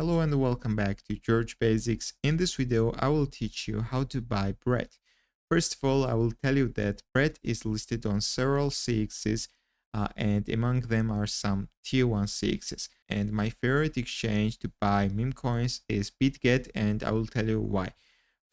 Hello and welcome back to George Basics. In this video, I will teach you how to buy bread. First of all, I will tell you that bread is listed on several CXs and among them are some tier 1 CXs. And my favorite exchange to buy meme coins is Bitget, and I will tell you why.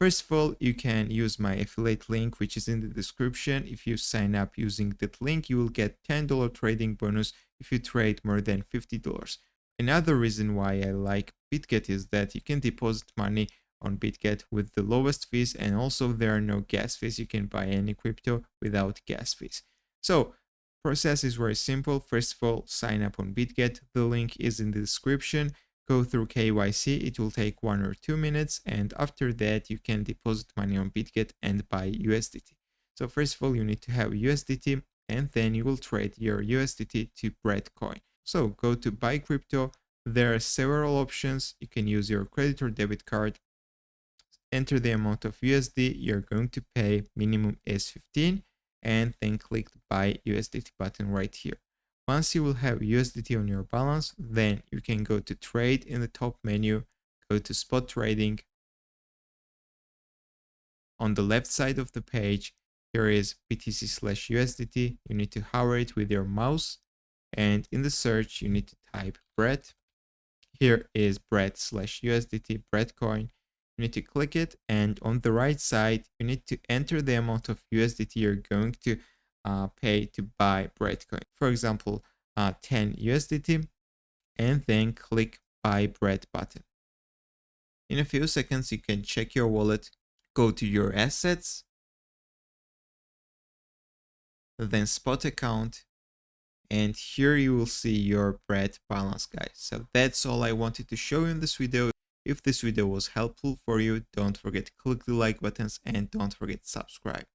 First of all, you can use my affiliate link, which is in the description. If you sign up using that link, you will get $10 trading bonus if you trade more than $50. Another reason why I like Bitget is that you can deposit money on Bitget with the lowest fees, and also there are no gas fees. You can buy any crypto without gas fees. So process is very simple. First of all, sign up on Bitget. The link is in the description. Go through KYC. It will take 1 or 2 minutes, and after that you can deposit money on Bitget and buy USDT. So first of all, you need to have USDT, and then you will trade your USDT to bread coin. So go to buy crypto. There are several options. You can use your credit or debit card. Enter the amount of USD you're going to pay. Minimum is 15, and then click the buy USDT button right here. Once you will have USDT on your balance, then you can go to trade in the top menu, go to spot trading. On the left side of the page, here is BTC/USDT. You need to hover it with your mouse, and in the search, you need to type bread. Here is bread/USDT, bread coin. You need to click it, and on the right side, you need to enter the amount of USDT you're going to pay to buy bread coin. For example, 10 USDT, and then click buy bread button. In a few seconds, you can check your wallet, go to your assets, then spot account, and here you will see your bread balance, guys. So that's all I wanted to show you in this video. If this video was helpful for you, don't forget to click the like buttons and don't forget to subscribe.